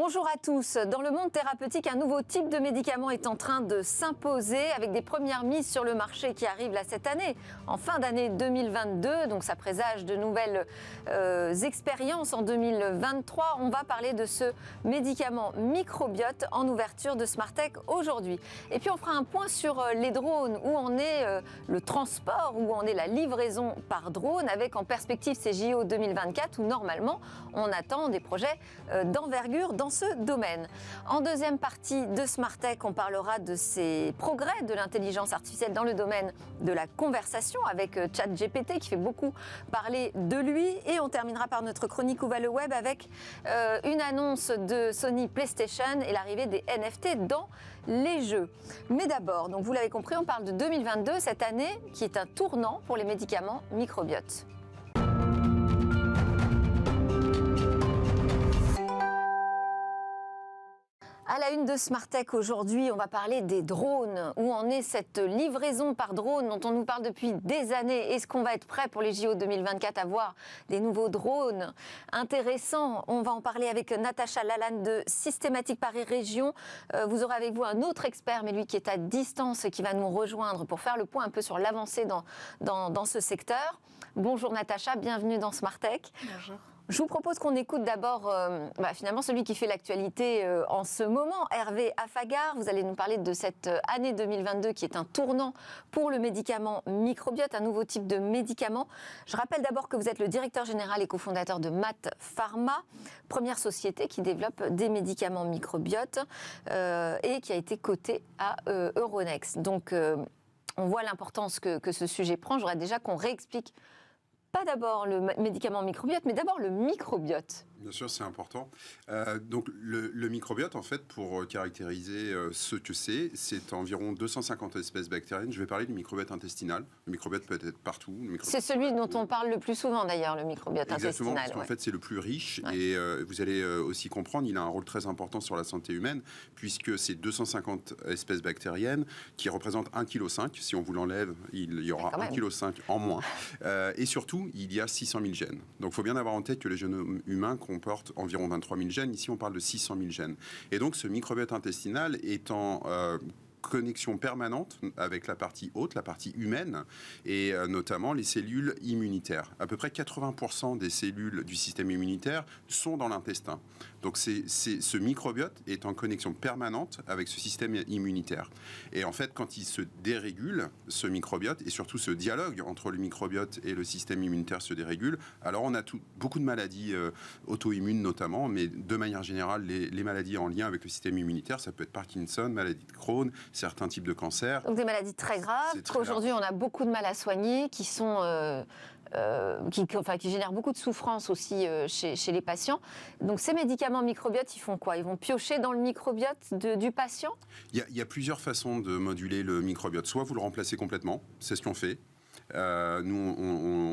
Bonjour à tous. Dans le monde thérapeutique, un nouveau type de médicament est en train de s'imposer avec des premières mises sur le marché qui arrivent là cette année, en fin d'année 2022. Donc ça présage de nouvelles expériences en 2023. On va parler de ce médicament microbiote en ouverture de Smartech aujourd'hui. Et puis on fera un point sur les drones, où en est le transport, où en est la livraison par drone, avec en perspective ces JO 2024 où normalement on attend des projets d'envergure dans ce domaine. En deuxième partie de Smartech, on parlera de ces progrès de l'intelligence artificielle dans le domaine de la conversation avec ChatGPT qui fait beaucoup parler de lui. Et on terminera par notre chronique Où va le web avec une annonce de Sony PlayStation et l'arrivée des NFT dans les jeux. Mais d'abord, donc vous l'avez compris, on parle de 2022, cette année qui est un tournant pour les médicaments microbiotes. À la une de Smartech aujourd'hui, on va parler des drones. Où en est cette livraison par drone dont on nous parle depuis des années? Est-ce qu'on va être prêt pour les JO 2024 à voir des nouveaux drones intéressants? On va en parler avec Natacha Lalanne de Systématique Paris Région. Vous aurez avec vous un autre expert, mais lui qui est à distance et qui va nous rejoindre pour faire le point un peu sur l'avancée dans ce secteur. Bonjour Natacha, bienvenue dans Smartech. Bonjour. Je vous propose qu'on écoute d'abord finalement celui qui fait l'actualité en ce moment, Hervé Affagard. Vous allez nous parler de cette année 2022 qui est un tournant pour le médicament microbiote, un nouveau type de médicament. Je rappelle d'abord que vous êtes le directeur général et cofondateur de MaaT Pharma, première société qui développe des médicaments microbiotes et qui a été cotée à Euronext. Donc on voit l'importance que ce sujet prend. J'aurais déjà qu'on réexplique pas d'abord le médicament microbiote, mais d'abord le microbiote. Bien sûr, c'est important. Donc, le microbiote, en fait, pour caractériser ce que c'est environ 250 espèces bactériennes. Je vais parler du microbiote intestinal. Le microbiote peut être partout. C'est celui dont on parle le plus souvent, d'ailleurs, le microbiote intestinal. Exactement, parce qu'en fait, c'est le plus riche. Ouais. Et vous allez aussi comprendre, il a un rôle très important sur la santé humaine, puisque c'est 250 espèces bactériennes qui représentent 1,5 kg. Si on vous l'enlève, il y aura 1,5 kg en moins. Et surtout, il y a 600 000 gènes. Donc, il faut bien avoir en tête que les génomes humains comporte environ 23 000 gènes. Ici, on parle de 600 000 gènes. Et donc, ce microbiote intestinal est en connexion permanente avec la partie haute, la partie humaine, et notamment les cellules immunitaires. À peu près 80% des cellules du système immunitaire sont dans l'intestin. Donc ce microbiote est en connexion permanente avec ce système immunitaire. Et en fait, quand il se dérégule, ce microbiote, et surtout ce dialogue entre le microbiote et le système immunitaire se dérégule, alors on a beaucoup de maladies auto-immunes notamment, mais de manière générale, les maladies en lien avec le système immunitaire, ça peut être Parkinson, maladie de Crohn, certains types de cancers. Donc des maladies très graves, qu'aujourd'hui on a beaucoup de mal à soigner, qui génèrent beaucoup de souffrance aussi chez les patients. Donc ces médicaments microbiotes, ils font quoi? Ils vont piocher dans le microbiote du patient? Il y a plusieurs façons de moduler le microbiote. Soit vous le remplacez complètement, c'est ce qu'on fait. Nous,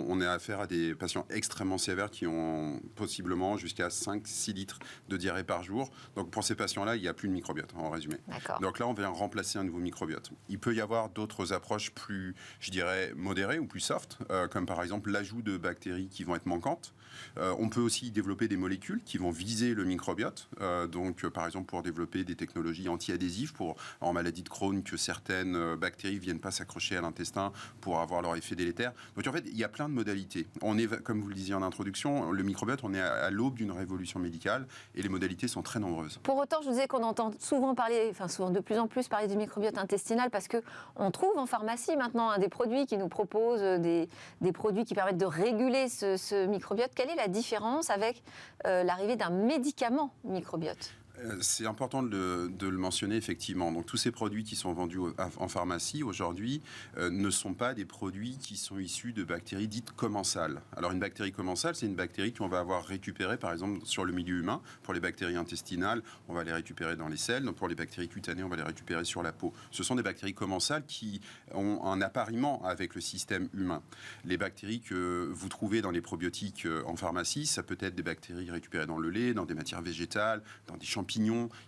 on a affaire à des patients extrêmement sévères qui ont possiblement jusqu'à 5-6 litres de diarrhée par jour. Donc, pour ces patients-là, il n'y a plus de microbiote, en résumé. D'accord. Donc là, on vient remplacer un nouveau microbiote. Il peut y avoir d'autres approches plus, je dirais, modérées ou plus soft, comme par exemple l'ajout de bactéries qui vont être manquantes. On peut aussi développer des molécules qui vont viser le microbiote. Donc, par exemple, pour développer des technologies anti-adhésives en maladie de Crohn, que certaines bactéries ne viennent pas s'accrocher à l'intestin pour avoir leur effet délétère. Donc en fait, il y a plein de modalités. On est, comme vous le disiez en introduction, le microbiote, on est à l'aube d'une révolution médicale et les modalités sont très nombreuses. Pour autant, je vous disais qu'on entend souvent de plus en plus parler du microbiote intestinal parce qu'on trouve en pharmacie maintenant des produits qui nous proposent des produits qui permettent de réguler ce microbiote. Quelle est la différence avec l'arrivée d'un médicament microbiote ? C'est important de le mentionner, effectivement. Donc, tous ces produits qui sont vendus en pharmacie aujourd'hui ne sont pas des produits qui sont issus de bactéries dites commensales. Alors, une bactérie commensale, c'est une bactérie qu'on va avoir récupérée, par exemple, sur le milieu humain. Pour les bactéries intestinales, on va les récupérer dans les selles. Donc, pour les bactéries cutanées, on va les récupérer sur la peau. Ce sont des bactéries commensales qui ont un appariement avec le système humain. Les bactéries que vous trouvez dans les probiotiques en pharmacie, ça peut être des bactéries récupérées dans le lait, dans des matières végétales, dans des champignons.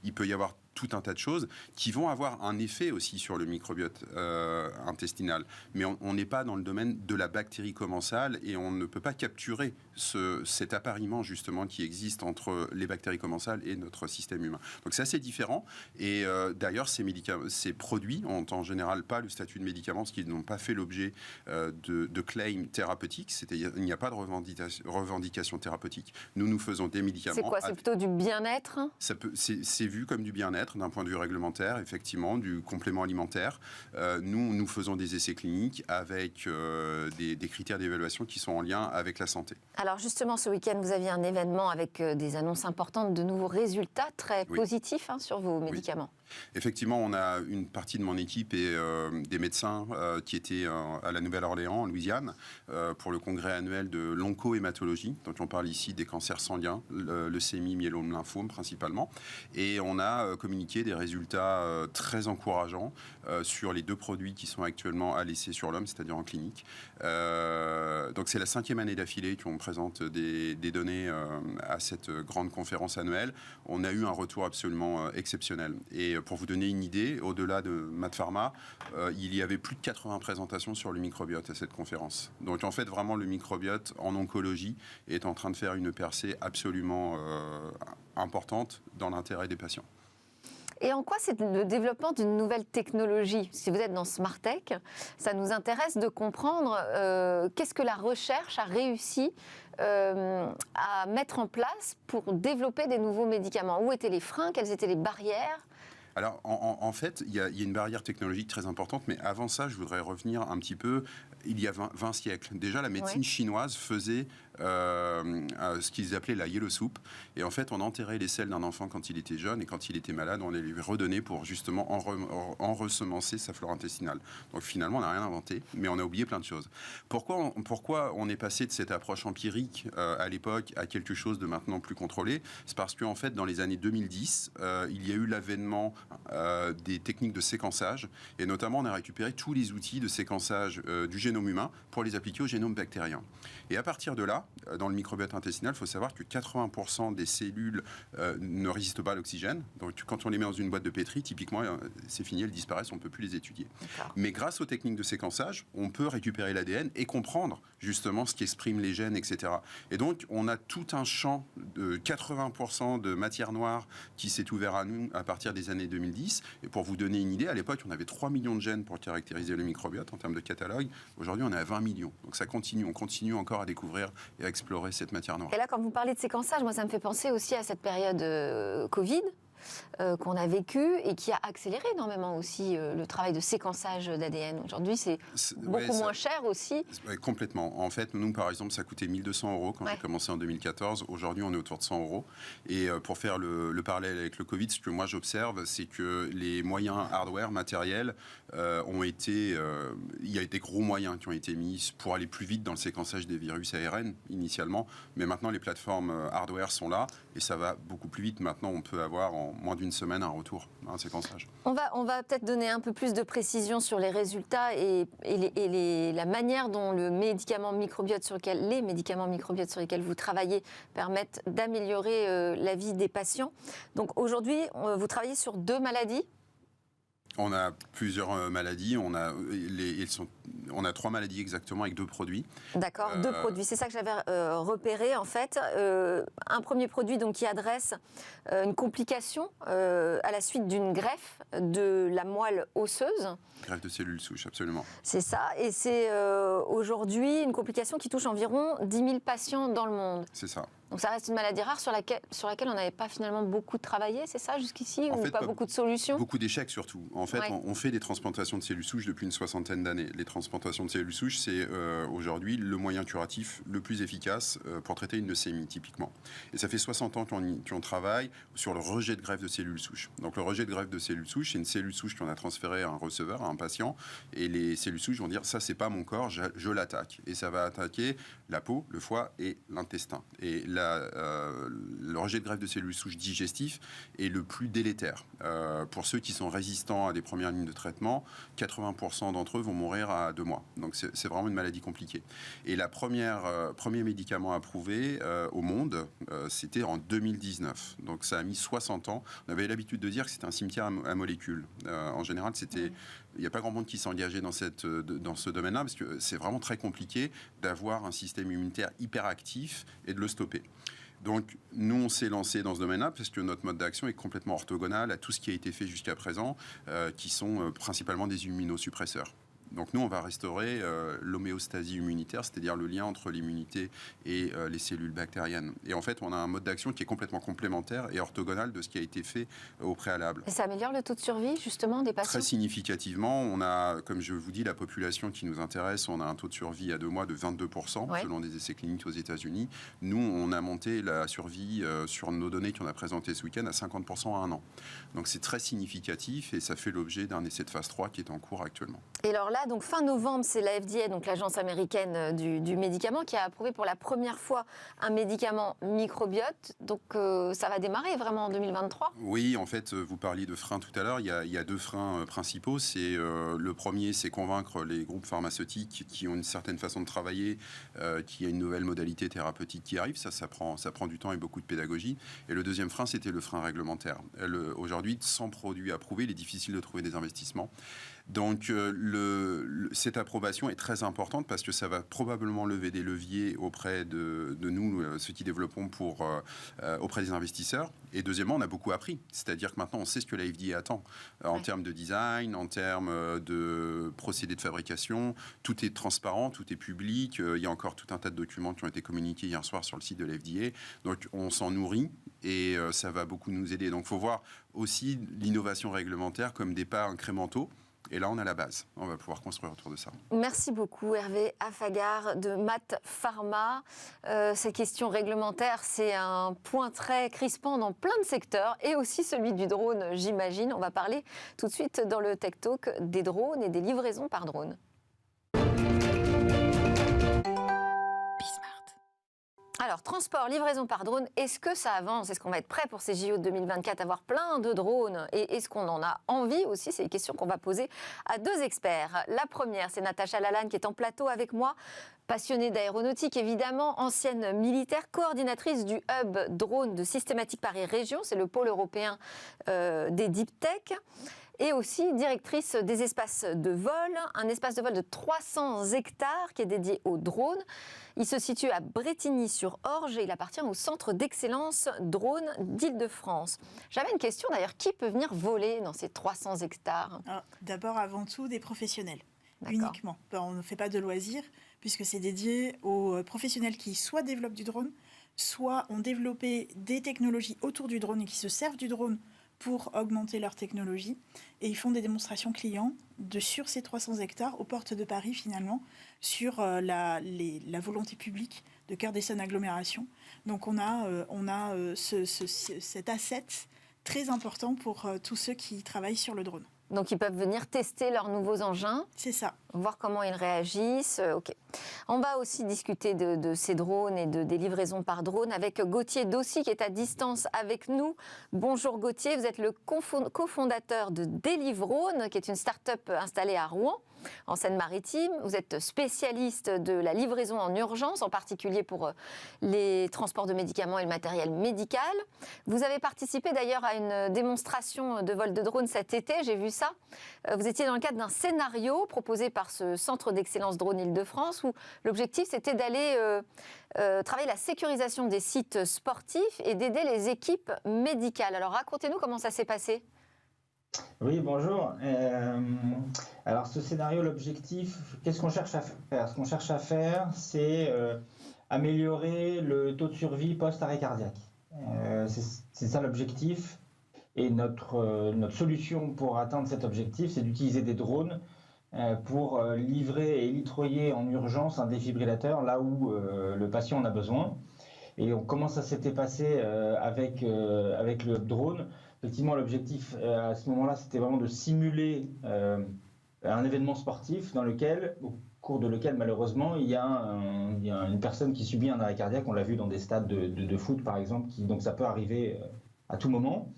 Il peut y avoir tout un tas de choses qui vont avoir un effet aussi sur le microbiote intestinal. Mais on n'est pas dans le domaine de la bactérie commensale et on ne peut pas capturer cet appariement justement qui existe entre les bactéries commensales et notre système humain. Donc c'est assez différent et d'ailleurs ces produits ont en général pas le statut de médicament parce qu'ils n'ont pas fait l'objet de claims thérapeutiques, c'est-à-dire il n'y a pas de revendication thérapeutique. Nous faisons des médicaments. C'est quoi? C'est plutôt du bien-être? C'est vu comme du bien-être d'un point de vue réglementaire, effectivement, du complément alimentaire. Nous faisons des essais cliniques avec des critères d'évaluation qui sont en lien avec la santé. Alors justement, ce week-end, vous aviez un événement avec des annonces importantes, de nouveaux résultats très positifs sur vos médicaments. Effectivement, on a une partie de mon équipe et des médecins qui étaient à la Nouvelle-Orléans, en Louisiane, pour le congrès annuel de l'onco-hématologie. Donc on parle ici des cancers sanguins, leucémie, myélome, lymphome principalement. Et on a communiqué des résultats très encourageants sur les 2 produits qui sont actuellement à l'essai sur l'homme, c'est-à-dire en clinique. Donc c'est la 5e année d'affilée qu'on présente des données à cette grande conférence annuelle. On a eu un retour absolument exceptionnel. Et pour vous donner une idée, au-delà de MaaT Pharma, il y avait plus de 80 présentations sur le microbiote à cette conférence. Donc en fait, vraiment, le microbiote en oncologie est en train de faire une percée absolument importante dans l'intérêt des patients. Et en quoi c'est le développement d'une nouvelle technologie? Si vous êtes dans Smart Tech, ça nous intéresse de comprendre qu'est-ce que la recherche a réussi à mettre en place pour développer des nouveaux médicaments. Où étaient les freins? Quelles étaient les barrières? Alors, en fait, il y a une barrière technologique très importante, mais avant ça, je voudrais revenir un petit peu, il y a 20 siècles. Déjà, la médecine chinoise faisait ce qu'ils appelaient la yellow soup. Et en fait, on enterrait les selles d'un enfant quand il était jeune, et quand il était malade, on les lui redonnait pour justement ensemencer sa flore intestinale. Donc finalement, on n'a rien inventé, mais on a oublié plein de choses. Pourquoi on est passé de cette approche empirique à l'époque à quelque chose de maintenant plus contrôlé? C'est parce qu'en fait, dans les années 2010, il y a eu l'avènement des techniques de séquençage, et notamment on a récupéré tous les outils de séquençage du génome humain pour les appliquer au génome bactérien. Et à partir de là, dans le microbiote intestinal, il faut savoir que 80% des cellules ne résistent pas à l'oxygène. Donc quand on les met dans une boîte de pétri, typiquement, c'est fini, elles disparaissent, on ne peut plus les étudier. Mais grâce aux techniques de séquençage, on peut récupérer l'ADN et comprendre justement ce qui exprime les gènes, etc. Et donc, on a tout un champ de 80% de matière noire qui s'est ouvert à nous à partir des années 2010. Et pour vous donner une idée, à l'époque, on avait 3 millions de gènes pour caractériser le microbiote en termes de catalogue. Aujourd'hui, on est à 20 millions. Donc ça continue, on continue encore à découvrir et à explorer cette matière noire. Et là, quand vous parlez de séquençage, moi, ça me fait penser aussi à cette période Covid qu'on a vécu et qui a accéléré énormément aussi le travail de séquençage d'ADN. Aujourd'hui, c'est beaucoup moins cher aussi. Complètement. En fait, nous, par exemple, ça coûtait 1 200 € quand j'ai commencé en 2014. Aujourd'hui, on est autour de 100 €. Et pour faire le parallèle avec le Covid, ce que moi j'observe, c'est que les moyens hardware, matériels, il y a des gros moyens qui ont été mis pour aller plus vite dans le séquençage des virus ARN initialement. Mais maintenant, les plateformes hardware sont là et ça va beaucoup plus vite. Maintenant, on peut avoir en moins d'une semaine un retour, un séquençage. On va peut-être donner un peu plus de précision sur les résultats et la manière dont les médicaments microbiotes sur lesquels vous travaillez permettent d'améliorer la vie des patients. Donc aujourd'hui, vous travaillez sur 2 maladies. On a plusieurs maladies. On a 3 maladies exactement avec 2 produits. D'accord, 2 produits. C'est ça que j'avais repéré en fait. Un premier produit donc, qui adresse une complication à la suite d'une greffe de la moelle osseuse. Greffe de cellules souches, absolument. C'est ça. Et c'est aujourd'hui une complication qui touche environ 10 000 patients dans le monde. C'est ça. Donc ça reste une maladie rare sur laquelle on n'avait pas finalement beaucoup travaillé, c'est ça jusqu'ici, ou pas beaucoup de solutions? Beaucoup d'échecs surtout. En fait, on fait des transplantations de cellules souches depuis une 60aine d'années. Les transplantations de cellules souches, c'est aujourd'hui le moyen curatif le plus efficace pour traiter une leucémie, typiquement. Et ça fait 60 ans qu'on travaille sur le rejet de greffe de cellules souches. Donc le rejet de greffe de cellules souches, c'est une cellule souche qu'on a transférée à un receveur, à un patient, et les cellules souches vont dire, ça c'est pas mon corps, je l'attaque. Et ça va attaquer la peau, le foie et l'intestin. Et le rejet de greffe de cellules souches digestifs est le plus délétère. Pour ceux qui sont résistants à des premières lignes de traitement, 80% d'entre eux vont mourir à 2 mois. Donc c'est vraiment une maladie compliquée. Et le premier médicament approuvé au monde, c'était en 2019. Donc ça a mis 60 ans. On avait l'habitude de dire que c'était un cimetière à molécules. En général, il n'y a pas grand monde qui s'est engagé dans ce domaine-là, parce que c'est vraiment très compliqué d'avoir un système immunitaire hyperactif et de le stopper. Donc, nous, on s'est lancé dans ce domaine-là parce que notre mode d'action est complètement orthogonal à tout ce qui a été fait jusqu'à présent, qui sont principalement des immunosuppresseurs. Donc nous, on va restaurer l'homéostasie immunitaire, c'est-à-dire le lien entre l'immunité et les cellules bactériennes. Et en fait, on a un mode d'action qui est complètement complémentaire et orthogonal de ce qui a été fait au préalable. Et ça améliore le taux de survie, justement, des patients ? Très significativement. On a, comme je vous dis, la population qui nous intéresse, on a un taux de survie à 2 mois de 22%, selon des essais cliniques aux États-Unis. Nous, on a monté la survie sur nos données qu'on a présentées ce week-end à 50% à 1 an. Donc c'est très significatif et ça fait l'objet d'un essai de phase 3 qui est en cours actuellement. Et alors là, donc fin novembre, c'est la FDA, donc l'agence américaine du médicament, qui a approuvé pour la première fois un médicament microbiote. Donc ça va démarrer vraiment en 2023 ? Oui, en fait, vous parliez de freins tout à l'heure. Il y a 2 freins principaux. Le premier, c'est convaincre les groupes pharmaceutiques qui ont une certaine façon de travailler, qu'il y a une nouvelle modalité thérapeutique qui arrive. Ça prend du temps et beaucoup de pédagogie. Et le deuxième frein, c'était le frein réglementaire. Aujourd'hui, sans produit approuvé, il est difficile de trouver des investissements. Donc cette approbation est très importante parce que ça va probablement lever des leviers auprès de nous, ceux qui développons auprès des investisseurs. Et deuxièmement, on a beaucoup appris. C'est-à-dire que maintenant, on sait ce que la FDA attend en termes de design, en termes de procédés de fabrication. Tout est transparent, tout est public. Il y a encore tout un tas de documents qui ont été communiqués hier soir sur le site de la FDA. Donc on s'en nourrit et ça va beaucoup nous aider. Donc il faut voir aussi l'innovation réglementaire comme des pas incrémentaux. Et là, on a la base. On va pouvoir construire autour de ça. Merci beaucoup, Hervé Affagard de MaaT Pharma. Ces questions réglementaires, c'est un point très crispant dans plein de secteurs, et aussi celui du drone, j'imagine. On va parler tout de suite dans le Tech Talk des drones et des livraisons par drone. Alors, transport, livraison par drone, est-ce que ça avance ? Est-ce qu'on va être prêt pour ces JO de 2024, avoir plein de drones ? Et est-ce qu'on en a envie aussi ? C'est une question qu'on va poser à 2 experts. La première, c'est Natacha Lalanne qui est en plateau avec moi, passionnée d'aéronautique évidemment, ancienne militaire, coordinatrice du hub drone de Systématique Paris Région, c'est le pôle européen des deep tech. Et aussi directrice des espaces de vol, un espace de vol de 300 hectares qui est dédié aux drones. Il se situe à Brétigny-sur-Orge et il appartient au Centre d'excellence drone d'Île-de-France. J'avais une question d'ailleurs, qui peut venir voler dans ces 300 hectares ? D'abord, avant tout, des professionnels, uniquement. On ne fait pas de loisirs, puisque c'est dédié aux professionnels qui soit développent du drone, soit ont développé des technologies autour du drone et qui se servent du drone pour augmenter leur technologie. Et ils font des démonstrations clients sur ces 300 hectares, aux portes de Paris finalement, sur la volonté publique de Cœur d'Essonne Agglomération. Donc on a cet asset très important pour tous ceux qui travaillent sur le drone. Donc ils peuvent venir tester leurs nouveaux engins. C'est ça. Voir comment ils réagissent. Ok. On va aussi discuter de ces drones et des livraisons par drone avec Gauthier Dossi qui est à distance avec nous. Bonjour Gauthier, vous êtes le cofondateur de Delivrone, qui est une start-up installée à Rouen, en Seine-Maritime. Vous êtes spécialiste de la livraison en urgence, en particulier pour les transports de médicaments et le matériel médical. Vous avez participé d'ailleurs à une démonstration de vol de drone cet été, j'ai vu ça. Vous étiez dans le cadre d'un scénario proposé par ce Centre d'excellence drone Île-de-France où l'objectif c'était d'aller travailler la sécurisation des sites sportifs et d'aider les équipes médicales. Alors racontez-nous comment ça s'est passé. Oui, bonjour. Alors ce scénario, l'objectif, qu'est-ce qu'on cherche à faire ? Ce qu'on cherche à faire, c'est améliorer le taux de survie post-arrêt cardiaque. C'est ça l'objectif. Et notre solution pour atteindre cet objectif, c'est d'utiliser des drones pour livrer et litroyer en urgence un défibrillateur là où le patient en a besoin. Et comment ça s'était passé avec le drone ? Effectivement, l'objectif à ce moment-là, c'était vraiment de simuler un événement sportif dans lequel, au cours de lequel malheureusement il y a une personne qui subit un arrêt cardiaque. On l'a vu dans des stades de foot par exemple, donc ça peut arriver à tout moment.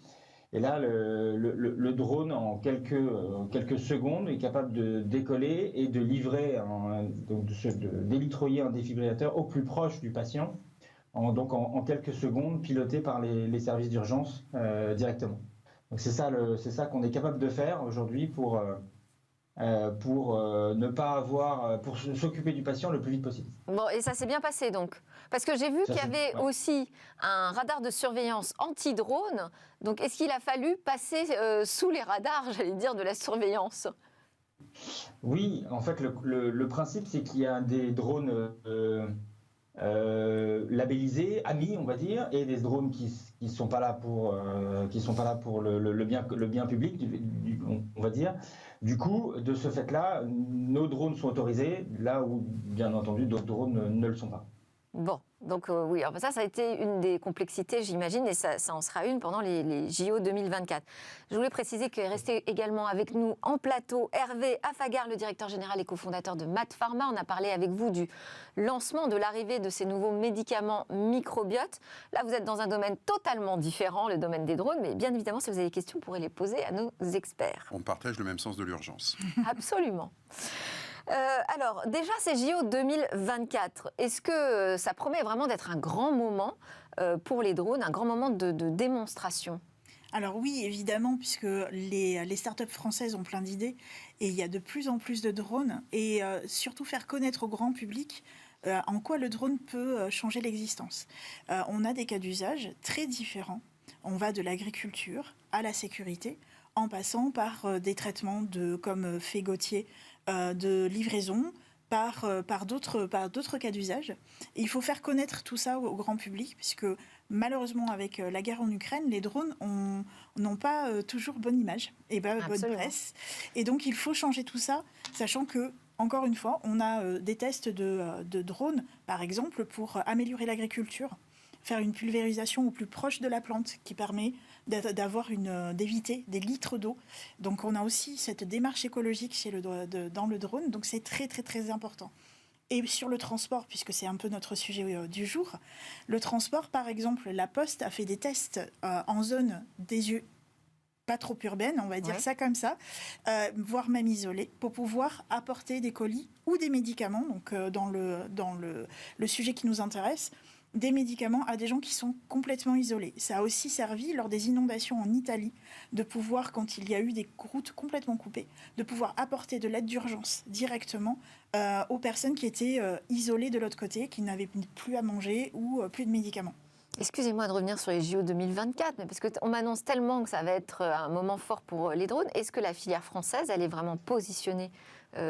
Et là, le drone, en quelques secondes, est capable de décoller et de livrer, de d'élitroyer un défibrillateur au plus proche du patient, en quelques secondes, piloté par les services d'urgence directement. Donc c'est ça qu'on est capable de faire aujourd'hui pour ne pas avoir, pour s'occuper du patient le plus vite possible. Bon, et ça s'est bien passé donc? Parce que j'ai vu qu'il y avait aussi un radar de surveillance anti-drone. Donc est-ce qu'il a fallu passer sous les radars, j'allais dire, de la surveillance? Oui, en fait, le principe, c'est qu'il y a des drones labellisés, amis, on va dire, et des drones qui sont pas là pour le bien public, on va dire. Du coup, de ce fait-là, nos drones sont autorisés, là où, bien entendu, d'autres drones ne le sont pas. Bon, donc oui, alors ça a été une des complexités, j'imagine, et ça en sera une pendant les JO 2024. Je voulais préciser qu'est resté également avec nous en plateau Hervé Affagar, le directeur général et cofondateur de MaaT Pharma. On a parlé avec vous du lancement, de l'arrivée de ces nouveaux médicaments microbiotes. Là, vous êtes dans un domaine totalement différent, le domaine des drones, mais bien évidemment, si vous avez des questions, vous pourrez les poser à nos experts. On partage le même sens de l'urgence. Absolument. Alors, déjà, ces JO 2024, est-ce que ça promet vraiment d'être un grand moment pour les drones, un grand moment de démonstration? Alors oui, évidemment, puisque les startups françaises ont plein d'idées et il y a de plus en plus de drones et surtout faire connaître au grand public en quoi le drone peut changer l'existence. On a des cas d'usage très différents. On va de l'agriculture à la sécurité en passant par des traitements comme fait Gauthier, de livraison, par d'autres cas d'usage. Et il faut faire connaître tout ça au grand public, puisque malheureusement, avec la guerre en Ukraine, les drones n'ont pas toujours bonne image et bonne presse. Et donc, il faut changer tout ça, sachant que, encore une fois, on a des tests de drones, par exemple, pour améliorer l'agriculture, faire une pulvérisation au plus proche de la plante qui permet d'éviter des litres d'eau. Donc on a aussi cette démarche écologique dans le drone, donc c'est très très très important. Et sur le transport, puisque c'est un peu notre sujet du jour, le transport par exemple, la Poste a fait des tests en zone des yeux pas trop urbaine, on va dire ça comme ça, voire même isolée, pour pouvoir apporter des colis ou des médicaments, donc dans le sujet qui nous intéresse, des médicaments à des gens qui sont complètement isolés. Ça a aussi servi, lors des inondations en Italie, de pouvoir, quand il y a eu des routes complètement coupées, de pouvoir apporter de l'aide d'urgence directement aux personnes qui étaient isolées de l'autre côté, qui n'avaient plus à manger ou plus de médicaments. Excusez-moi de revenir sur les JO 2024, mais parce qu'on m'annonce tellement que ça va être un moment fort pour les drones. Est-ce que la filière française, elle est vraiment positionnée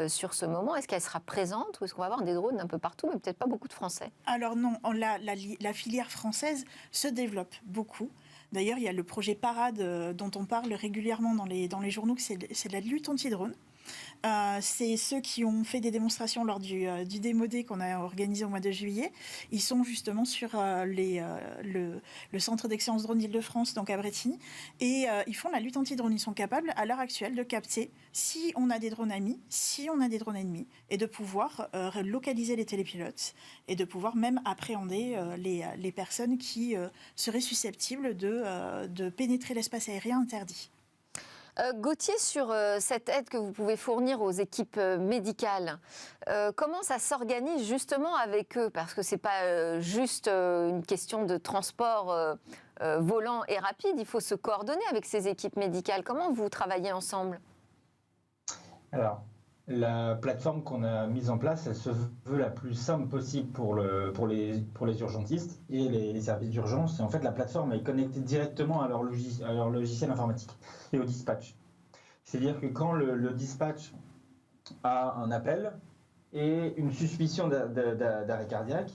sur ce moment? Est-ce qu'elle sera présente ou est-ce qu'on va avoir des drones un peu partout, mais peut-être pas beaucoup de Français? Alors non, la filière française se développe beaucoup. D'ailleurs, il y a le projet Parade dont on parle régulièrement dans les journaux, que c'est la lutte anti-drone. C'est ceux qui ont fait des démonstrations lors du démodé qu'on a organisé au mois de juillet. Ils sont justement sur le centre d'excellence drone d'Île-de-France, donc à Brétigny, et ils font la lutte anti-drone. Ils sont capables, à l'heure actuelle, de capter si on a des drones amis, si on a des drones ennemis, et de pouvoir localiser les télépilotes, et de pouvoir même appréhender les personnes qui seraient susceptibles de pénétrer l'espace aérien interdit. Gauthier, sur cette aide que vous pouvez fournir aux équipes médicales, comment ça s'organise justement avec eux? Parce que ce n'est pas juste une question de transport volant et rapide, il faut se coordonner avec ces équipes médicales. Comment vous travaillez ensemble? Alors, la plateforme qu'on a mise en place, elle se veut la plus simple possible pour les urgentistes et les services d'urgence. Et en fait, la plateforme est connectée directement à leur logiciel informatique et au dispatch. C'est-à-dire que quand le dispatch a un appel et une suspicion d'arrêt cardiaque,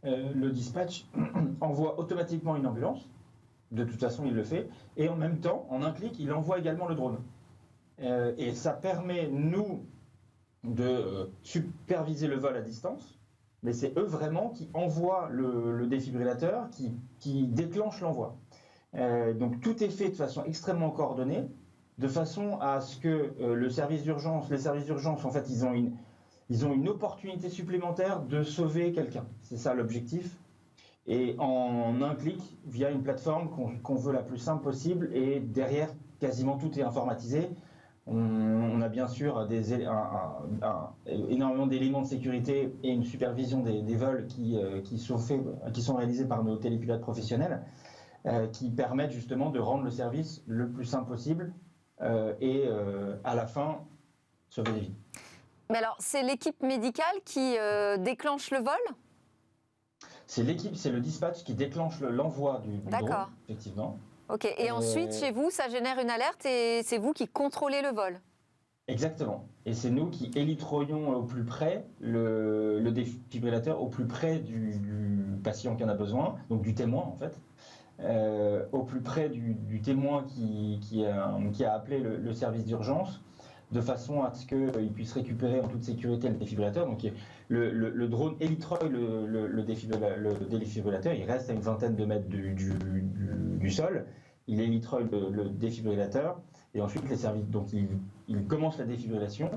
le dispatch envoie automatiquement une ambulance. De toute façon, il le fait. Et en même temps, en un clic, il envoie également le drone. Et ça permet, nous, de superviser le vol à distance, mais c'est eux vraiment qui envoient le défibrillateur, qui déclenchent l'envoi. Donc tout est fait de façon extrêmement coordonnée, de façon à ce que les services d'urgence, en fait, ils ont ils ont une opportunité supplémentaire de sauver quelqu'un. C'est ça l'objectif. Et en un clic, via une plateforme qu'on veut la plus simple possible, et derrière, quasiment tout est informatisé. On a bien sûr énormément d'éléments de sécurité et une supervision des vols qui sont réalisés par nos télépilotes professionnels, qui permettent justement de rendre le service le plus simple possible et à la fin, sauver des vies. Mais alors, c'est l'équipe médicale qui déclenche le vol ? C'est le dispatch qui déclenche l'envoi du drone, effectivement. Ok, et ensuite, chez vous, ça génère une alerte et c'est vous qui contrôlez le vol. Exactement. Et c'est nous qui élitroyons au plus près le défibrillateur, au plus près du patient qui en a besoin, donc du témoin en fait, au plus près du témoin qui a appelé le service d'urgence, de façon à ce qu'il puisse récupérer en toute sécurité le défibrillateur. Donc le drone élitroie le défibrillateur, il reste à une vingtaine de mètres du sol, il élitroie le défibrillateur, et ensuite les services, donc il commence la défibrillation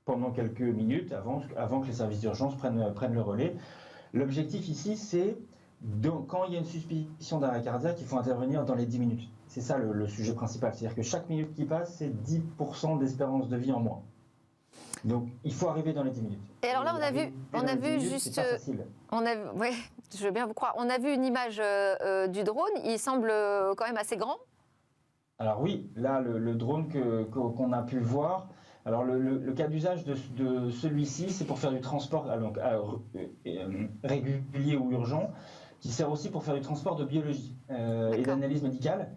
pendant quelques minutes avant que les services d'urgence prennent le relais. L'objectif ici, c'est quand il y a une suspicion d'arrêt cardiaque, il faut intervenir dans les 10 minutes. C'est ça le sujet principal. C'est-à-dire que chaque minute qui passe, c'est 10% d'espérance de vie en moins. Donc, il faut arriver dans les 10 minutes. Et alors là, on a vu juste... C'est pas facile. Oui, je veux bien vous croire. On a vu une image du drone. Il semble quand même assez grand. Alors oui, là, le drone qu'on a pu voir... Alors, le cas d'usage de celui-ci, c'est pour faire du transport régulier ou urgent, qui sert aussi pour faire du transport de biologie et d'analyse médicale.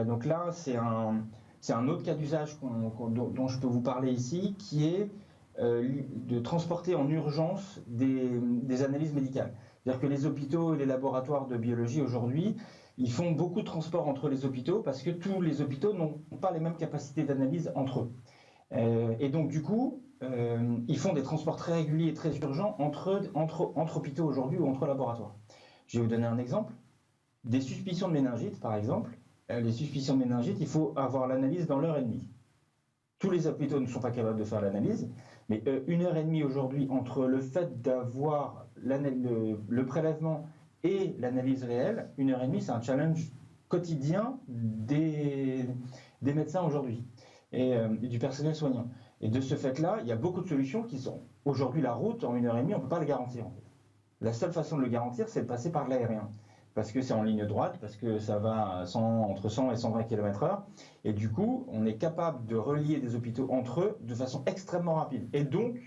Donc là, c'est un autre cas d'usage dont je peux vous parler ici, qui est de transporter en urgence des analyses médicales. C'est-à-dire que les hôpitaux et les laboratoires de biologie aujourd'hui, ils font beaucoup de transport entre les hôpitaux parce que tous les hôpitaux n'ont pas les mêmes capacités d'analyse entre eux. Et donc du coup, ils font des transports très réguliers et très urgents entre hôpitaux aujourd'hui ou entre laboratoires. Je vais vous donner un exemple. Des suspicions de méningite, par exemple. Les suspicions de méningite, il faut avoir l'analyse dans l'heure et demie. Tous les hôpitaux ne sont pas capables de faire l'analyse, mais 1h30 aujourd'hui entre le fait d'avoir le prélèvement et l'analyse réelle, 1h30, c'est un challenge quotidien des médecins aujourd'hui et du personnel soignant. Et de ce fait-là, il y a beaucoup de solutions qui sont... Aujourd'hui, la route, en 1h30, on ne peut pas le garantir. En fait. La seule façon de le garantir, c'est de passer par l'aérien. Parce que c'est en ligne droite, parce que ça va entre 100 et 120 km/h. Et du coup, on est capable de relier des hôpitaux entre eux de façon extrêmement rapide. Et donc,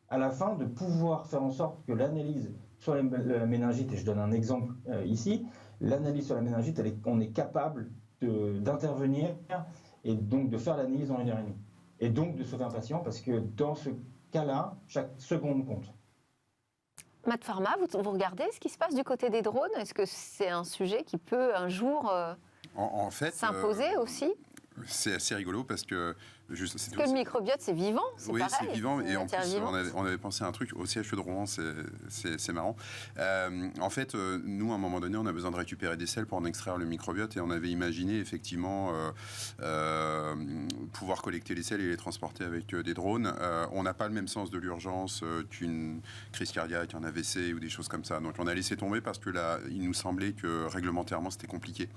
à la fin, de pouvoir faire en sorte que l'analyse sur la méningite, et je donne un exemple ici, l'analyse sur la méningite, on est capable d'intervenir et donc de faire l'analyse en 1h30. Et donc de sauver un patient, parce que dans ce cas-là, chaque seconde compte. Matt Pharma, vous regardez ce qui se passe du côté des drones ? Est-ce que c'est un sujet qui peut un jour en fait, s'imposer aussi ? C'est assez rigolo parce que... Parce que le microbiote, c'est vivant, c'est oui, pareil. Oui, c'est vivant, et en plus, vivant. on avait pensé à un truc au CHU de Rouen, c'est marrant. En fait, nous, à un moment donné, on a besoin de récupérer des selles pour en extraire le microbiote, et on avait imaginé, effectivement, pouvoir collecter les selles et les transporter avec des drones. On n'a pas le même sens de l'urgence qu'une crise cardiaque, un AVC ou des choses comme ça. Donc, on a laissé tomber parce que là, il nous semblait que réglementairement, c'était compliqué,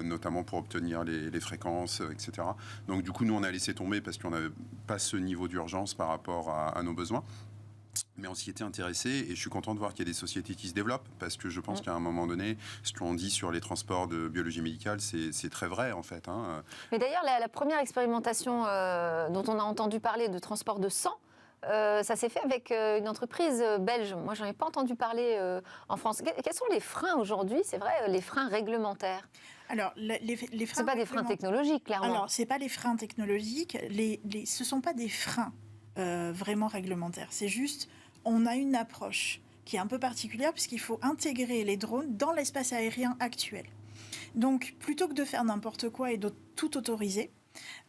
notamment pour obtenir les fréquences, etc. Donc du coup, nous, on a laissé tomber parce qu'on n'avait pas ce niveau d'urgence par rapport à nos besoins. Mais on s'y était intéressé et je suis content de voir qu'il y a des sociétés qui se développent parce que je pense qu'à un moment donné, ce qu'on dit sur les transports de biologie médicale, c'est très vrai en fait. Hein. Mais d'ailleurs, la première expérimentation dont on a entendu parler de transport de sang, ça s'est fait avec une entreprise belge. Moi, j'en ai pas entendu parler en France. Quels sont les freins aujourd'hui ? C'est vrai, les freins réglementaires. Alors, les freins... Ce pas des freins technologiques, clairement. Alors, ce n'est pas les freins technologiques. Ce ne sont pas des freins vraiment réglementaires. C'est juste, on a une approche qui est un peu particulière puisqu'il faut intégrer les drones dans l'espace aérien actuel. Donc, plutôt que de faire n'importe quoi et de tout autoriser,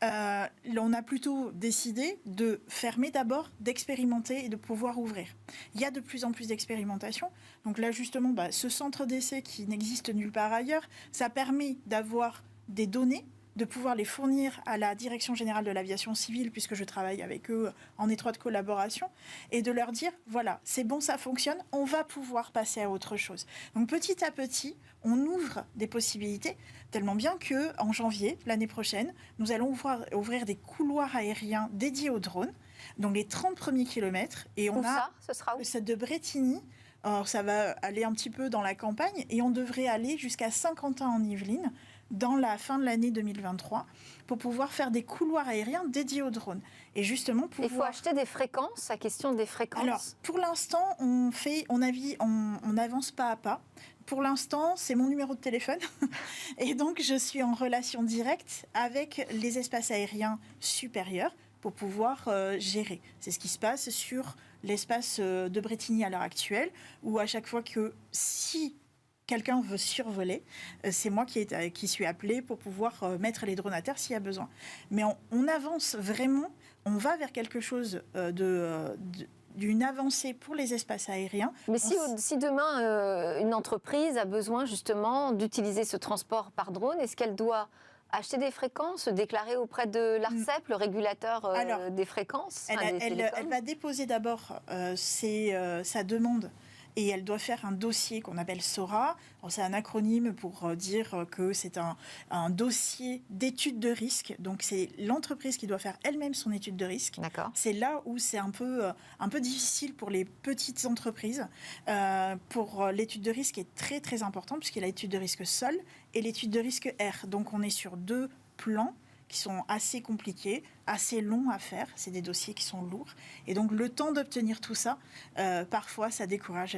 on a plutôt décidé de fermer d'abord, d'expérimenter et de pouvoir ouvrir. Il y a de plus en plus d'expérimentations. Donc là, justement, ce centre d'essai qui n'existe nulle part ailleurs, ça permet d'avoir des données de pouvoir les fournir à la Direction générale de l'aviation civile, puisque je travaille avec eux en étroite collaboration, et de leur dire, voilà, c'est bon, ça fonctionne, on va pouvoir passer à autre chose. Donc petit à petit, on ouvre des possibilités, tellement bien qu'en janvier, l'année prochaine, nous allons ouvrir des couloirs aériens dédiés aux drones, donc les 30 premiers kilomètres. Et on ce sera où? C'est de Brétigny. Alors ça va aller un petit peu dans la campagne et on devrait aller jusqu'à Saint-Quentin en Yvelines dans la fin de l'année 2023 pour pouvoir faire des couloirs aériens dédiés aux drones. Et justement, il faut acheter des fréquences, la question des fréquences. Alors, pour l'instant, on avance pas à pas. Pour l'instant, c'est mon numéro de téléphone. Et donc, je suis en relation directe avec les espaces aériens supérieurs pour pouvoir gérer. C'est ce qui se passe sur l'espace de Brétigny à l'heure actuelle, où à chaque fois que si quelqu'un veut survoler, c'est moi qui suis appelée pour pouvoir mettre les drones à terre s'il y a besoin. Mais on avance vraiment, on va vers quelque chose d'une avancée pour les espaces aériens. Mais si demain, une entreprise a besoin justement d'utiliser ce transport par drone, est-ce qu'elle doit acheter des fréquences, déclarer auprès de l'ARCEP, le régulateur des fréquences? Elle va déposer d'abord sa demande et elle doit faire un dossier qu'on appelle SORA. C'est un acronyme pour dire que c'est un dossier d'étude de risque. Donc, c'est l'entreprise qui doit faire elle-même son étude de risque. D'accord. C'est là où c'est un peu difficile pour les petites entreprises. Pour l'étude de risque est très, très important puisqu'il y a l'étude de risque sol et l'étude de risque air. Donc, on est sur deux plans qui sont assez compliqués, assez longs à faire. C'est des dossiers qui sont lourds. Et donc, le temps d'obtenir tout ça, parfois, ça décourage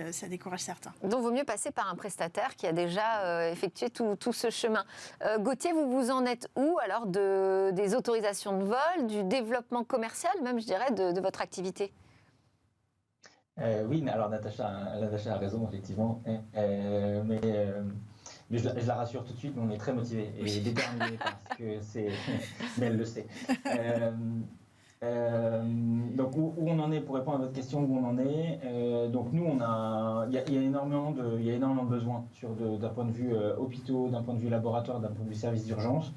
certains. Donc, il vaut mieux passer par un prestataire qui a déjà effectué tout ce chemin. Gauthier, vous en êtes où, alors, des autorisations de vol, du développement commercial, même, je dirais, de votre activité? Oui, alors Natacha a raison, effectivement. Mais je la rassure tout de suite, on est très motivés et déterminés parce que c'est... Mais elle le sait. Donc, où on en est, pour répondre à votre question, où on en est, donc nous, il y a énormément de besoins d'un point de vue hôpitaux, d'un point de vue laboratoire, d'un point de vue service d'urgence.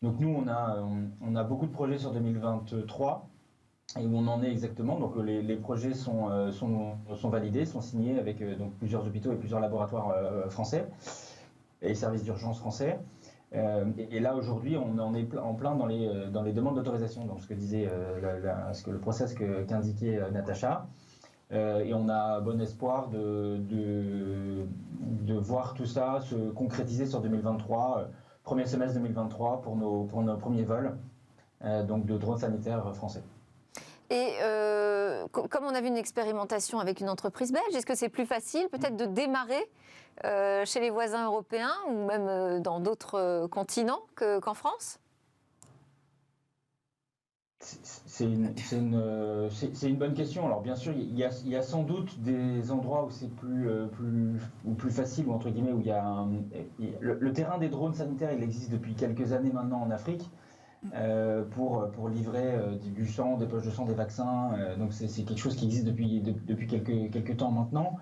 Donc nous, on a beaucoup de projets sur 2023. Et où on en est exactement, donc les projets sont validés, sont signés avec donc plusieurs hôpitaux et plusieurs laboratoires français et services d'urgence français. Et là aujourd'hui, on en est en plein dans les demandes d'autorisation, donc ce que disait le process qu'indiquait Natacha. Et on a bon espoir de voir tout ça se concrétiser sur 2023, premier semestre 2023 pour nos premiers vols, donc de drones sanitaires français. Et comme on a vu une expérimentation avec une entreprise belge, est-ce que c'est plus facile peut-être de démarrer chez les voisins européens ou même dans d'autres continents qu'en France? C'est une bonne question. Alors bien sûr, il y a sans doute des endroits où c'est plus facile, ou entre guillemets, où il y a le terrain des drones sanitaires, il existe depuis quelques années maintenant en Afrique. Pour livrer du sang, des poches de sang, des vaccins. Donc c'est quelque chose qui existe depuis quelques temps maintenant.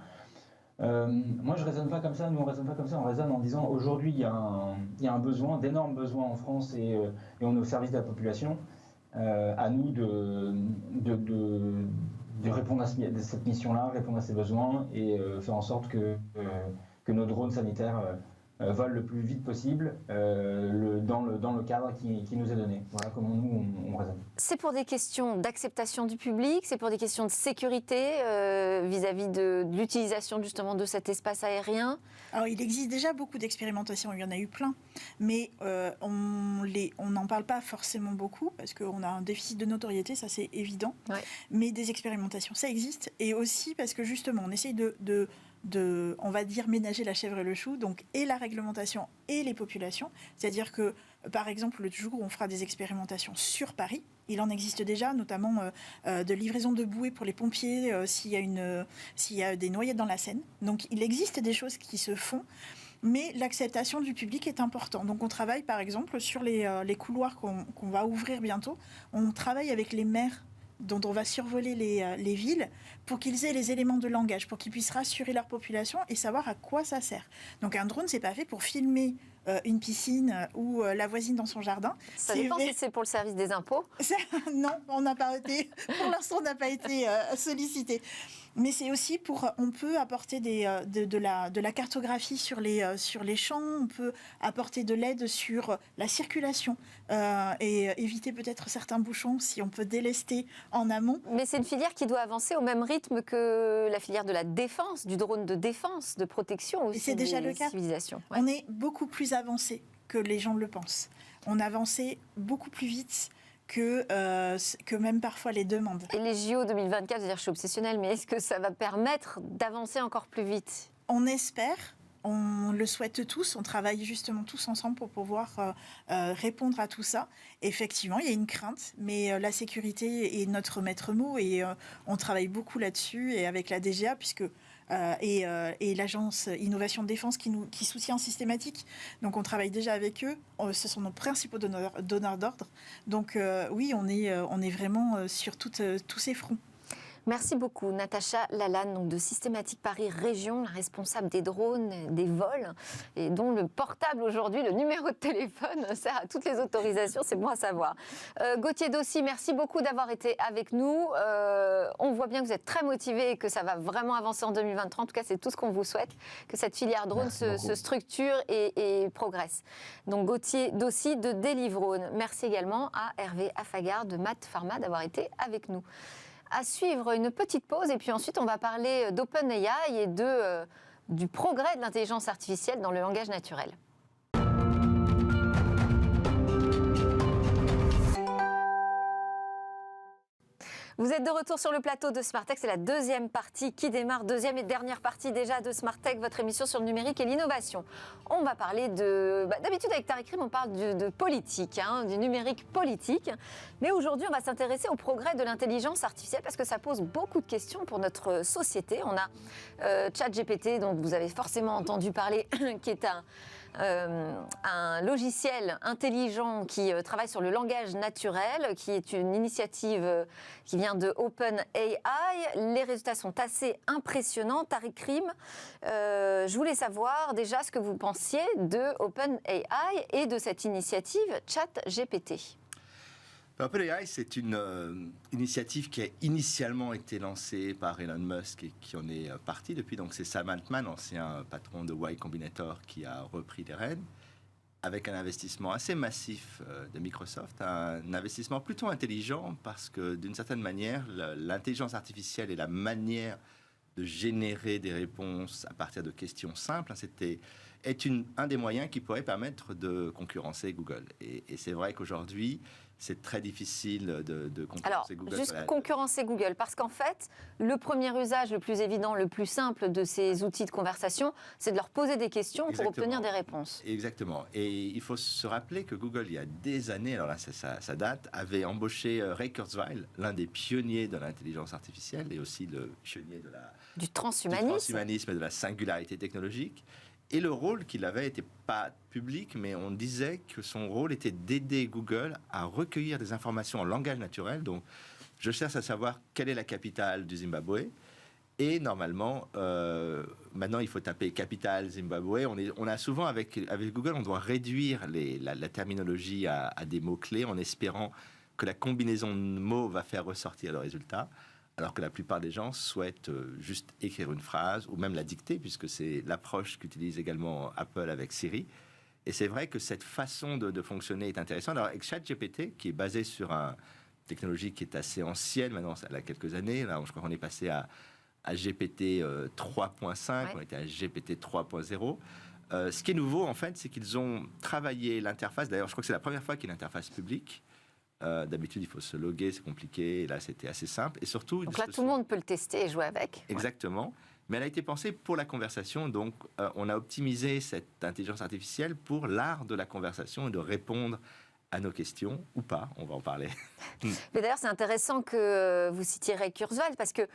Moi je raisonne pas comme ça, nous on raisonne pas comme ça, on raisonne en disant aujourd'hui il y a un besoin, d'énormes besoins en France et on est au service de la population. À nous de répondre à cette mission-là, répondre à ces besoins et faire en sorte que nos drones sanitaires volent le plus vite possible dans le cadre qui nous est donné. Voilà comment nous, on raisonne. C'est pour des questions d'acceptation du public, c'est pour des questions de sécurité vis-à-vis de l'utilisation justement de cet espace aérien? Alors, il existe déjà beaucoup d'expérimentations, il y en a eu plein, mais on n'en parle pas forcément beaucoup parce qu'on a un déficit de notoriété, ça c'est évident. Ouais. Mais des expérimentations, ça existe, et aussi parce que justement, on essaye on va dire, ménager la chèvre et le chou, donc et la réglementation et les populations. C'est-à-dire que, par exemple, le jour où on fera des expérimentations sur Paris, il en existe déjà, notamment de livraison de bouées pour les pompiers s'il y a des noyades dans la Seine. Donc, il existe des choses qui se font, mais l'acceptation du public est importante. Donc, on travaille, par exemple, sur les couloirs qu'on va ouvrir bientôt. On travaille avec les maires dont on va survoler les villes pour qu'ils aient les éléments de langage, pour qu'ils puissent rassurer leur population et savoir à quoi ça sert. Donc un drone, c'est pas fait pour filmer une piscine ou la voisine dans son jardin. Ça dépend si c'est pour le service des impôts. Non, on n'a pas été, pour l'instant, on n'a pas été sollicité. Mais c'est aussi on peut apporter de la cartographie sur les champs, on peut apporter de l'aide sur la circulation et éviter peut-être certains bouchons si on peut délester en amont. Mais c'est une filière qui doit avancer au même rythme que la filière de la défense, du drone de défense, de protection aussi. Et c'est déjà le cas. Civilisations. Ouais. On est beaucoup plus avancé que les gens le pensent. On avançait beaucoup plus vite que même parfois les demandes. Et les JO 2024, je suis obsessionnelle, mais est-ce que ça va permettre d'avancer encore plus vite ? On espère, on le souhaite tous, on travaille justement tous ensemble pour pouvoir répondre à tout ça. Effectivement, il y a une crainte, mais la sécurité est notre maître mot et on travaille beaucoup là-dessus et avec la DGA, et l'agence Innovation de Défense qui soutient Systématique. Donc on travaille déjà avec eux, ce sont nos principaux donneurs d'ordre. Donc oui, on est vraiment sur tous ces fronts. Merci beaucoup, Natacha Lalanne, donc de Systématique Paris Région, la responsable des drones, des vols, et dont le portable aujourd'hui, le numéro de téléphone, sert à toutes les autorisations, c'est bon à savoir. Gauthier Dossi, merci beaucoup d'avoir été avec nous. On voit bien que vous êtes très motivé et que ça va vraiment avancer en 2023. En tout cas, c'est tout ce qu'on vous souhaite, que cette filière drone se structure et progresse. Donc Gauthier Dossi de Delivrone. Merci également à Hervé Affagard de Math Pharma d'avoir été avec nous. À suivre une petite pause et puis ensuite on va parler d'OpenAI et du progrès de l'intelligence artificielle dans le langage naturel. Vous êtes de retour sur le plateau de Smart Tech, c'est la deuxième partie qui démarre, deuxième et dernière partie déjà de Smart Tech, votre émission sur le numérique et l'innovation. On va parler d'habitude avec Tariq Rim, on parle de politique, du numérique politique, mais aujourd'hui on va s'intéresser au progrès de l'intelligence artificielle parce que ça pose beaucoup de questions pour notre société. On a ChatGPT, dont vous avez forcément entendu parler, qui est un logiciel intelligent qui travaille sur le langage naturel, qui est une initiative qui vient de OpenAI. Les résultats sont assez impressionnants. Tariq Rim, je voulais savoir déjà ce que vous pensiez de OpenAI et de cette initiative ChatGPT. OpenAI, c'est une initiative qui a initialement été lancée par Elon Musk et qui en est parti depuis. Donc c'est Sam Altman, ancien patron de Y Combinator, qui a repris les rênes avec un investissement assez massif de Microsoft, un investissement plutôt intelligent parce que d'une certaine manière, l'intelligence artificielle et la manière de générer des réponses à partir de questions simples, est un des moyens qui pourrait permettre de concurrencer Google. Et c'est vrai qu'aujourd'hui, c'est très difficile de concurrencer Google. Alors, juste concurrencer Google, parce qu'en fait, le premier usage le plus évident, le plus simple de ces outils de conversation, c'est de leur poser des questions pour obtenir des réponses. Exactement. Et il faut se rappeler que Google, il y a des années, alors là, ça date, avait embauché Ray Kurzweil, l'un des pionniers de l'intelligence artificielle et aussi le pionnier du transhumanisme et de la singularité technologique. Et le rôle qu'il avait n'était pas public, mais on disait que son rôle était d'aider Google à recueillir des informations en langage naturel. Donc, je cherche à savoir quelle est la capitale du Zimbabwe. Et normalement, maintenant, il faut taper capitale Zimbabwe. On a souvent, avec Google, on doit réduire la terminologie à des mots-clés en espérant que la combinaison de mots va faire ressortir le résultat. Alors que la plupart des gens souhaitent juste écrire une phrase ou même la dicter, puisque c'est l'approche qu'utilise également Apple avec Siri. Et c'est vrai que cette façon de fonctionner est intéressante. Alors avec ChatGPT, qui est basé sur une technologie qui est assez ancienne, maintenant elle a quelques années, là je crois qu'on est passé à GPT 3.5, on était à GPT 3.0. Ce qui est nouveau en fait, c'est qu'ils ont travaillé l'interface, d'ailleurs je crois que c'est la première fois qu'il y a une interface publique. D'habitude, il faut se loguer, c'est compliqué. Et là, c'était assez simple. Et surtout, donc là, tout le monde peut le tester et jouer avec. Exactement. Mais elle a été pensée pour la conversation. Donc, on a optimisé cette intelligence artificielle pour l'art de la conversation et de répondre à nos questions ou pas. On va en parler. Mais d'ailleurs, c'est intéressant que vous citiez Ray Kurzweil parce que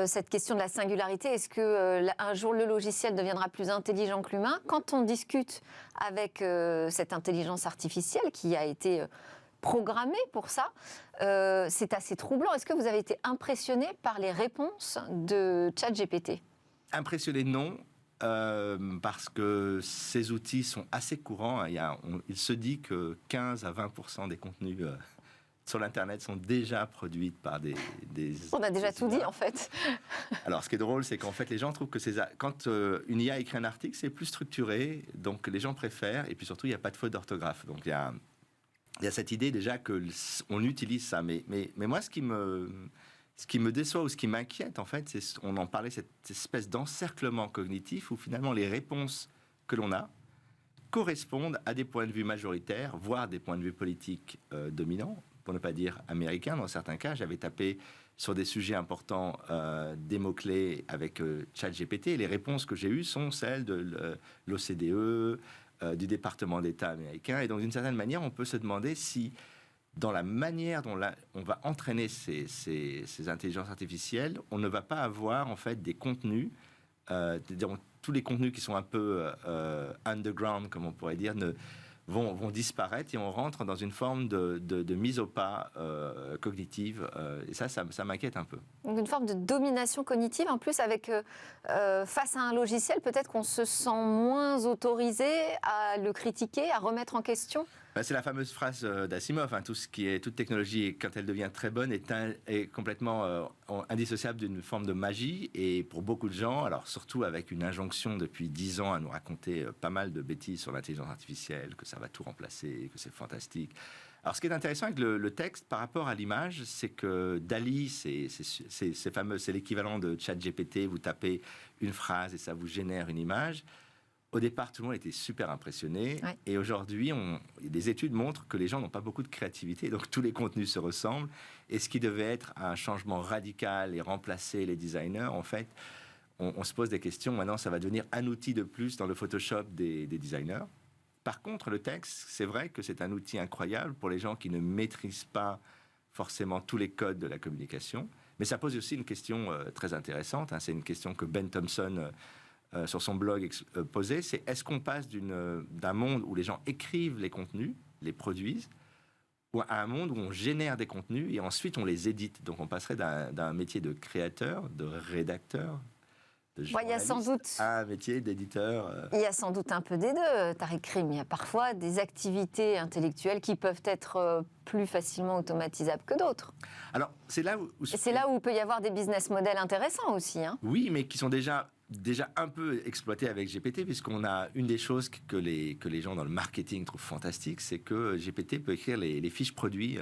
cette question de la singularité, est-ce que un jour le logiciel deviendra plus intelligent que l'humain ? Quand on discute avec cette intelligence artificielle qui a été programmé pour ça, c'est assez troublant. Est-ce que vous avez été impressionné par les réponses de ChatGPT ? Impressionné, non. parce que ces outils sont assez courants. Il se dit que 15 à 20% des contenus sur l'Internet sont déjà produits par des On a déjà tout dit, en fait. Alors, ce qui est drôle, c'est qu'en fait, les gens trouvent que quand une IA écrit un article, c'est plus structuré, donc les gens préfèrent, et puis surtout, il n'y a pas de faute d'orthographe. Donc, il y a cette idée déjà qu'on utilise ça. Mais moi, ce qui me déçoit ou ce qui m'inquiète, en fait, on en parlait, cette espèce d'encerclement cognitif où finalement les réponses que l'on a correspondent à des points de vue majoritaires, voire des points de vue politiques dominants, pour ne pas dire américains. Dans certains cas, j'avais tapé sur des sujets importants des mots-clés avec ChatGPT. Et les réponses que j'ai eues sont celles de l'OCDE, du département d'État américain. Et donc, d'une certaine manière, on peut se demander si dans la manière dont on va entraîner ces intelligences artificielles, on ne va pas avoir en fait des contenus, tous les contenus qui sont un peu underground, comme on pourrait dire, vont disparaître et on rentre dans une forme de mise au pas cognitive. Et ça m'inquiète un peu. Donc une forme de domination cognitive, en plus, avec face à un logiciel, peut-être qu'on se sent moins autorisé à le critiquer, à remettre en question. C'est la fameuse phrase d'Asimov, toute technologie, quand elle devient très bonne, est complètement indissociable d'une forme de magie. Et pour beaucoup de gens, alors surtout avec une injonction depuis 10 ans à nous raconter pas mal de bêtises sur l'intelligence artificielle, que ça va tout remplacer, que c'est fantastique. Alors, ce qui est intéressant avec le texte par rapport à l'image, c'est que DALL-E, c'est l'équivalent de ChatGPT. Vous tapez une phrase et ça vous génère une image. Au départ, tout le monde était super impressionné. Ouais. Et aujourd'hui, des études montrent que les gens n'ont pas beaucoup de créativité. Donc, tous les contenus se ressemblent. Et ce qui devait être un changement radical et remplacer les designers, en fait, on se pose des questions. Maintenant, ça va devenir un outil de plus dans le Photoshop des designers. Par contre, le texte, c'est vrai que c'est un outil incroyable pour les gens qui ne maîtrisent pas forcément tous les codes de la communication. Mais ça pose aussi une question très intéressante. C'est une question que Ben Thompson... sur son blog posé, c'est est-ce qu'on passe d'un monde où les gens écrivent les contenus, les produisent, ou à un monde où on génère des contenus et ensuite on les édite. Donc on passerait d'un métier de créateur, de rédacteur, de journaliste, à un métier d'éditeur. Il y a sans doute un peu des deux, Tariq Krim. Il y a parfois des activités intellectuelles qui peuvent être plus facilement automatisables que d'autres. Alors c'est là où peut y avoir des business models intéressants aussi. Hein. Oui, mais qui sont déjà un peu exploité avec GPT, puisqu'on a une des choses que les gens dans le marketing trouvent fantastique, c'est que GPT peut écrire les fiches produits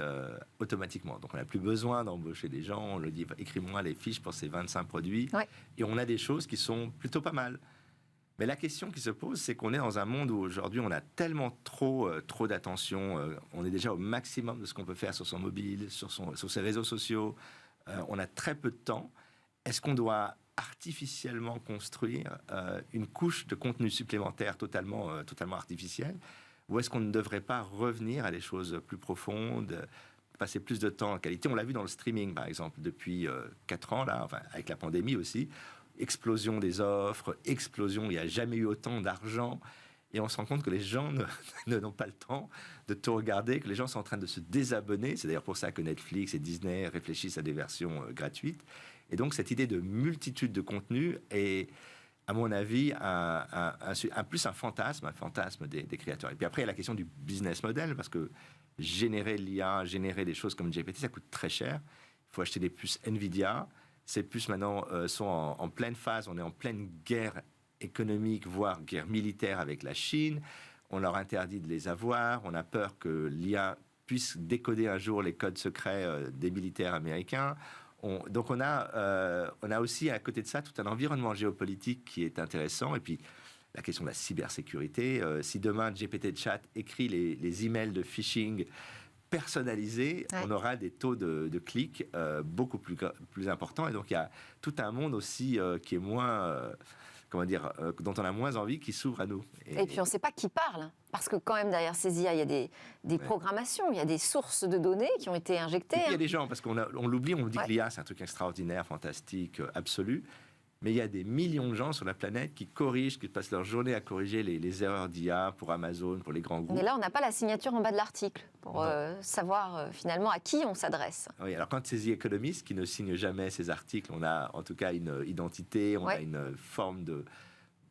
automatiquement. Donc on n'a plus besoin d'embaucher des gens, on le dit, écris-moi les fiches pour ces 25 produits, ouais. Et on a des choses qui sont plutôt pas mal. Mais la question qui se pose, c'est qu'on est dans un monde où aujourd'hui on a tellement trop d'attention, on est déjà au maximum de ce qu'on peut faire sur son mobile, sur ses réseaux sociaux, on a très peu de temps. Est-ce qu'on doit artificiellement construire une couche de contenu supplémentaire totalement artificielle, ou est-ce qu'on ne devrait pas revenir à des choses plus profondes, passer plus de temps en qualité? On l'a vu dans le streaming, par exemple, depuis 4 ans, là, enfin, avec la pandémie aussi, explosion des offres, il n'y a jamais eu autant d'argent, et on se rend compte que les gens n'ont pas le temps de tout regarder, que les gens sont en train de se désabonner. C'est d'ailleurs pour ça que Netflix et Disney réfléchissent à des versions gratuites. Et donc, cette idée de multitude de contenus est, à mon avis, plus un fantasme des créateurs. Et puis après, il y a la question du business model, parce que générer l'IA, générer des choses comme GPT, ça coûte très cher. Il faut acheter des puces NVIDIA. Ces puces, maintenant, sont en pleine phase. On est en pleine guerre économique, voire guerre militaire avec la Chine. On leur interdit de les avoir. On a peur que l'IA puisse décoder un jour les codes secrets des militaires américains. Donc on a aussi à côté de ça tout un environnement géopolitique qui est intéressant, et puis la question de la cybersécurité. Si demain GPT Chat écrit les emails de phishing personnalisés, ouais. On aura des taux de clics beaucoup plus importants, et donc il y a tout un monde aussi qui est moins... dont on a moins envie, qui s'ouvre à nous. Et puis on ne sait pas qui parle, parce que quand même derrière ces IA, il y a des ouais. programmations, il y a des sources de données qui ont été injectées. Il y a des gens, parce qu'on l'oublie, on dit ouais. que l'IA c'est un truc extraordinaire, fantastique, absolu, mais il y a des millions de gens sur la planète qui corrigent, qui passent leur journée à corriger les erreurs d'IA pour Amazon, pour les grands groupes. Mais là, on n'a pas la signature en bas de l'article pour savoir finalement à qui on s'adresse. Oui, alors quand ces économistes qui ne signent jamais ces articles, on a en tout cas une identité, on ouais. a une forme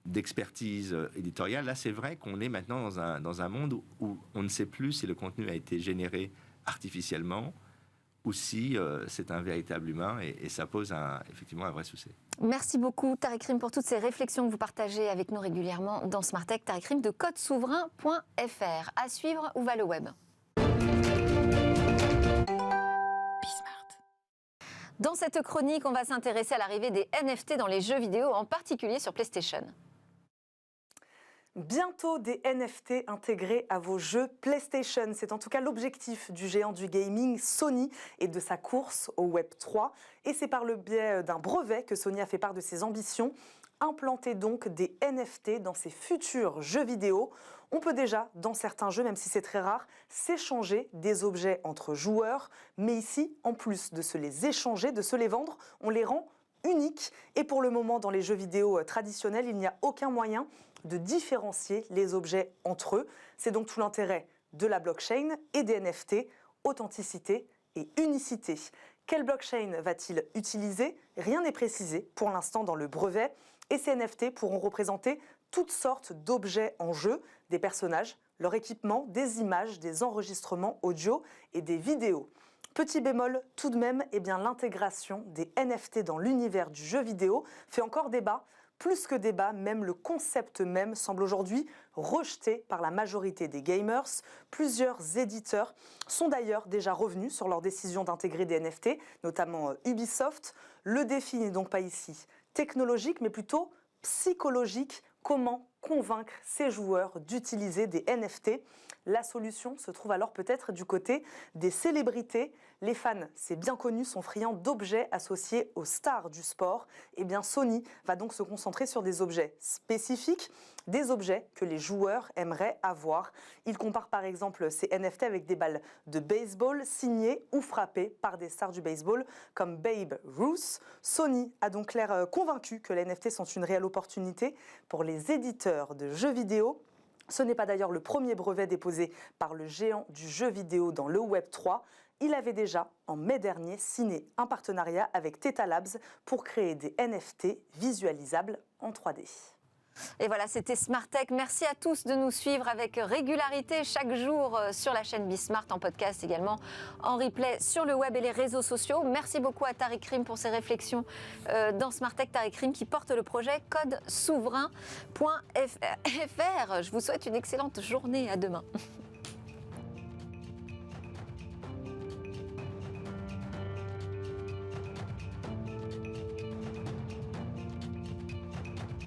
d'expertise éditoriale. Là, c'est vrai qu'on est maintenant dans un monde où on ne sait plus si le contenu a été généré artificiellement ou si c'est un véritable humain, et ça pose effectivement un vrai souci. Merci beaucoup Tariq Rim pour toutes ces réflexions que vous partagez avec nous régulièrement dans Smart Tech. Tariq Rim de codesouverain.fr. À suivre, où va le web ? Dans cette chronique, on va s'intéresser à l'arrivée des NFT dans les jeux vidéo, en particulier sur PlayStation. Bientôt des NFT intégrés à vos jeux PlayStation. C'est en tout cas l'objectif du géant du gaming Sony et de sa course au Web 3. Et c'est par le biais d'un brevet que Sony a fait part de ses ambitions. Implanter donc des NFT dans ses futurs jeux vidéo. On peut déjà, dans certains jeux, même si c'est très rare, s'échanger des objets entre joueurs. Mais ici, en plus de se les échanger, de se les vendre, on les rend uniques. Et pour le moment, dans les jeux vidéo traditionnels, il n'y a aucun moyen de différencier les objets entre eux. C'est donc tout l'intérêt de la blockchain et des NFT, authenticité et unicité. Quelle blockchain va-t-il utiliser ? Rien n'est précisé pour l'instant dans le brevet. Et ces NFT pourront représenter toutes sortes d'objets en jeu, des personnages, leur équipement, des images, des enregistrements audio et des vidéos. Petit bémol tout de même, l'intégration des NFT dans l'univers du jeu vidéo fait encore débat. Plus que débat, même le concept même semble aujourd'hui rejeté par la majorité des gamers. Plusieurs éditeurs sont d'ailleurs déjà revenus sur leur décision d'intégrer des NFT, notamment Ubisoft. Le défi n'est donc pas ici technologique, mais plutôt psychologique. Comment convaincre ces joueurs d'utiliser des NFT ? La solution se trouve alors peut-être du côté des célébrités. Les fans, c'est bien connu, sont friands d'objets associés aux stars du sport. Sony va donc se concentrer sur des objets spécifiques, des objets que les joueurs aimeraient avoir. Il compare par exemple ces NFT avec des balles de baseball signées ou frappées par des stars du baseball comme Babe Ruth. Sony a donc l'air convaincu que les NFT sont une réelle opportunité pour les éditeurs de jeux vidéo. Ce n'est pas d'ailleurs le premier brevet déposé par le géant du jeu vidéo dans le Web 3. Il avait déjà, en mai dernier, signé un partenariat avec Theta Labs pour créer des NFT visualisables en 3D. Et voilà, c'était Smart Tech. Merci à tous de nous suivre avec régularité chaque jour sur la chaîne Bismart, en podcast également, en replay sur le web et les réseaux sociaux. Merci beaucoup à Tariq Rim pour ses réflexions dans Smart Tech. Tariq Rim qui porte le projet codesouverain.fr. Je vous souhaite une excellente journée. À demain.